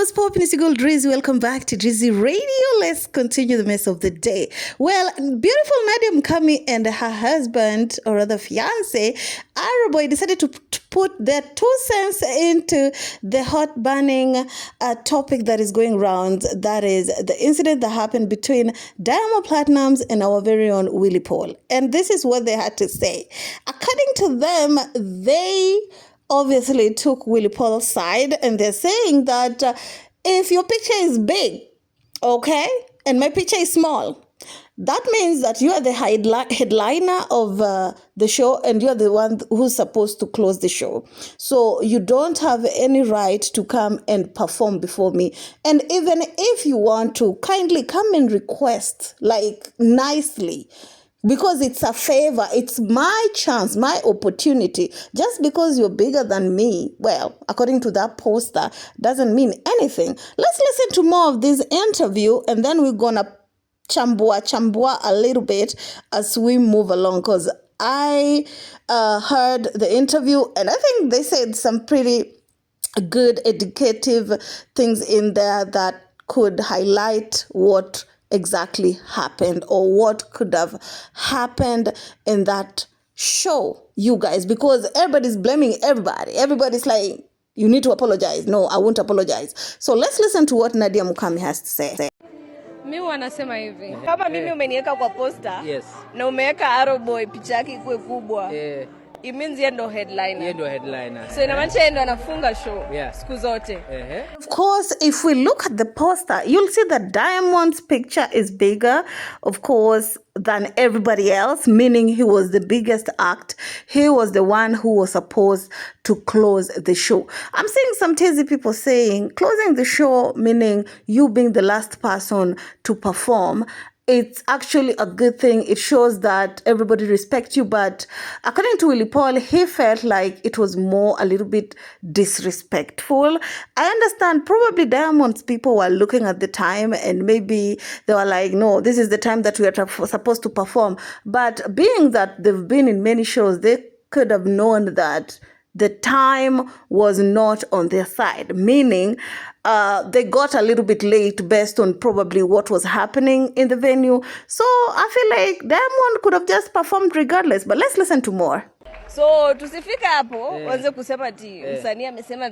what's poppin'? It's your girl Drizzy. Welcome back to Drizzy Radio. Let's continue the mess of the day. Well, beautiful NADIA mukami and her husband, or rather fiance, Arrowboy, decided to put their 2 cents into the hot burning topic that is going around. That is the incident that happened between Diamond Platnumz and our very own WILLY Paul. And this is what they had to say. According to them, they obviously took WILLY Paul's side, and they're saying that if your picture is big, okay, and my picture is small, that means that you are the headliner of the show, and you're the one who's supposed to close the show. So you don't have any right to come and perform before me. And even if you want to, kindly come and request, like, nicely, because it's a favor. It's my chance, my opportunity. Just because you're bigger than me, well, according to that poster, doesn't mean anything. Let's listen to more of this interview, and then we're gonna chambua a little bit as we move along, because I heard the interview, and I think they said some pretty good educative things in there that could highlight what exactly happened, or what could have happened in that show, you guys, because everybody's blaming everybody. Everybody's like, you need to apologize. No, I won't apologize. So let's listen to what NADIA mukami has to say. Mimi wanasema hivi, kama mimi umeniweka kwa poster, yes, na umeweka Arrowboy picha yake ikuwe kubwa, it means yeye ndo headliner. Yeye ndo headliner. So inamaanisha yeye ndo anafunga show siku zote. Of course, if we look at the poster, you'll see that Diamond's picture is bigger, of course, than everybody else, meaning he was the biggest act. He was the one who was supposed to close the show. I'm seeing some teasy people saying closing the show, meaning you being the last person to perform. It's actually a good thing. It shows that everybody respects you. But according to WILLY Paul, he felt like it was more a little bit disrespectful. I understand probably Diamond's people were looking at the time, and maybe they were like, no, this is the time that we are supposed to perform. But being that they've been in many shows, they could have known that the time was not on their side, meaning they got a little bit late based on probably what was happening in the venue. So I feel like Diamond could have just performed regardless. But let's listen to more. So tusifika hapo wanze kusema ati msanii amesema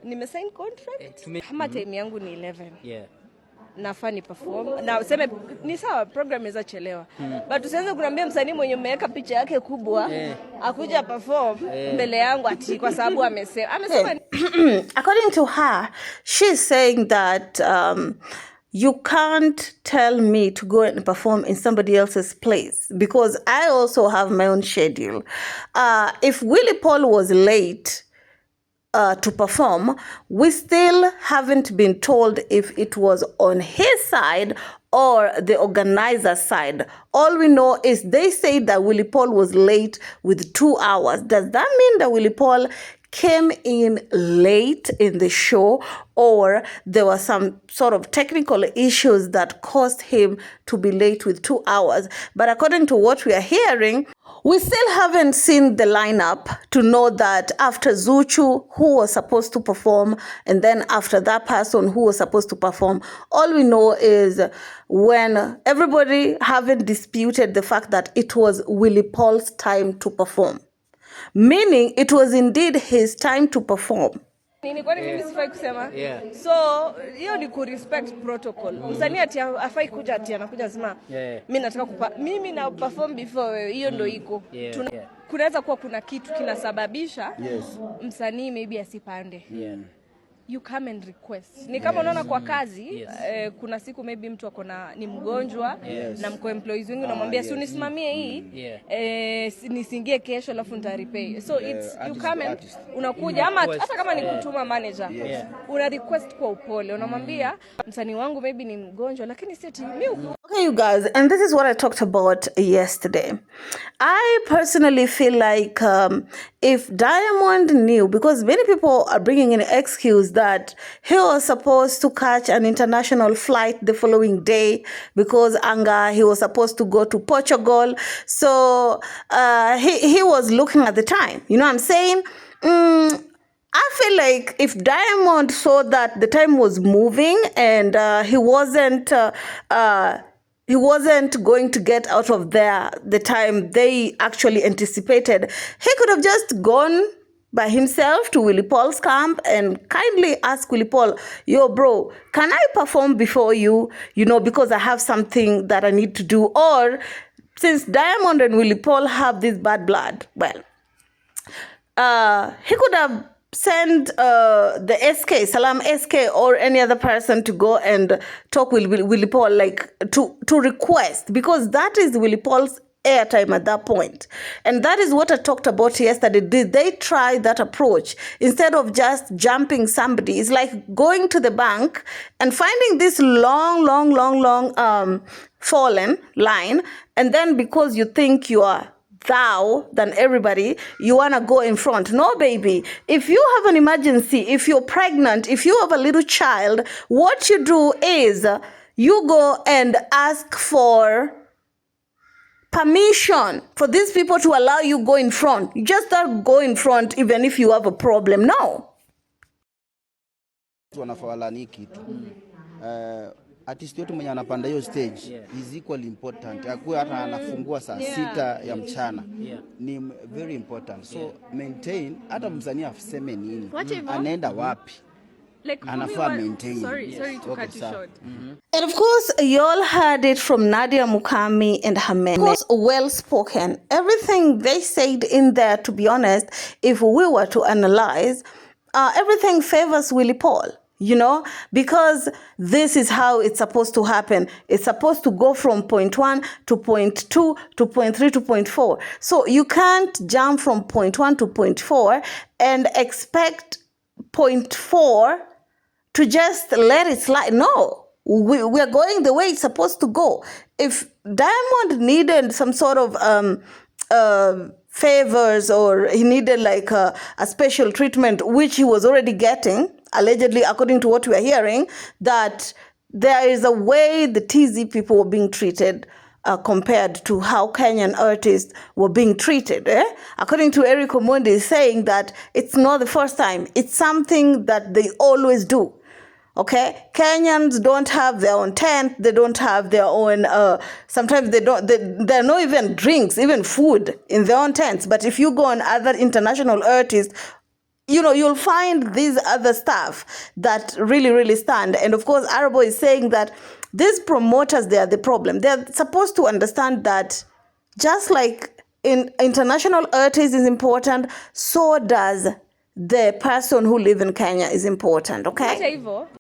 nimesign contract kama time yangu ni 11. Nafaa ni perform na useme ni sawa, program inaweza chelewa, but usianze kuniambia msanii mwenye umeweka picha yake kubwa akuja perform mbele yangu ati kwa sababu amesema. According to her, she's saying that you can't tell me to go and perform in somebody else's place, because I also have my own schedule. If WILLY Paul was late to perform, we still haven't been told if it was on his side or the organizer's side. All we know is they say that WILLY Paul was late with 2 hours. Does that mean that WILLY Paul came in late in the show, or there were some sort of technical issues that caused him to be late with 2 hours? But according to what we are hearing, we still haven't seen the lineup to know that after Zuchu, who was supposed to perform, and then after that person who was supposed to perform, all we know is when everybody haven't disputed the fact that it was WILLY Paul's time to perform, meaning it was indeed his time to perform. So hiyo ni ku respect protocol. Msanii ati afai kuja ati anakuja sema mimi nataka mimi na perform before wewe, hiyo ndio iko. Kunaweza kuwa kuna kitu kinasababisha msanii maybe asipande. You come and request. Ni kama unaona kwa kazi, kuna siku maybe mtu akona ni mgonjwa na mko employees wengi unamwambia si unisimamie hii, nisingie kesho alafu nitarepay. So it's you come and unakuja, ama hata kama ni kutuma manager, una request kwa upole, unamwambia msanii wangu maybe ni mgonjwa lakini si ati mimi. Okay, you guys, and this is what I talked about yesterday. I personally feel like if Diamond knew, because many people are bringing in an excuse that he was supposed to catch an international flight the following day because he was supposed to go to Portugal. So he was looking at the time. You know what I'm saying? I feel like if Diamond saw that the time was moving and he wasn't going to get out of there the time they actually anticipated, he could have just gone by himself to Willy Paul's camp and kindly ask Willy Paul, yo, bro, can I perform before you? Because I have something that I need to do. Or since Diamond and Willy Paul have this bad blood, well, he could have sent the SK, Salam SK, or any other person to go and talk with Willy Paul, like to request, because that is Willy Paul's airtime at that point. And that is what I talked about yesterday. Did they try that approach instead of just jumping somebody? It's like going to the bank and finding this long fallen line, and then because you think you are thou than everybody, you want to go in front. No, baby. If you have an emergency, if you're pregnant, if you have a little child, what you do is you go and ask for permission for these people to allow you go in front. You just don't go in front even if you have a problem. No. Wanafawalani kitu. Artist yote mwenye anapanda hiyo stage is equally important. Akuwe hata anafungua saa 6 ya mchana. Ni very important. So maintain, hata msanii aseme nini, anaenda wapi, anafaa maintain. Sorry to cut you short. And of course, you all heard it from NADIA, Mukami, and her men. Of course, well spoken. Everything they said in there, to be honest, if we were to analyze, everything favors Willy Paul. Because this is how it's supposed to happen. It's supposed to go from point 1 to point 2 to point 3 to point 4. So you can't jump from point 1 to point 4 and expect point 4 to just let it slide. No, we're going the way it's supposed to go. If Diamond needed some sort of favors, or he needed like a special treatment, which he was already getting, allegedly, according to what we are hearing, that there is a way the TZ people were being treated compared to how Kenyan artists were being treated. According to Eric Omondi, saying that it's not the first time. It's something that they always do. Okay, Kenyans don't have their own tent. They don't have their own. Sometimes there are no even drinks, even food in their own tents. But if you go on other international artists, you'll find these other stuff that really stand. And of course, Arabo is saying that these promoters, they are the problem. They're supposed to understand that just like in international artists is important, so does the person who lives in Kenya is important. Okay.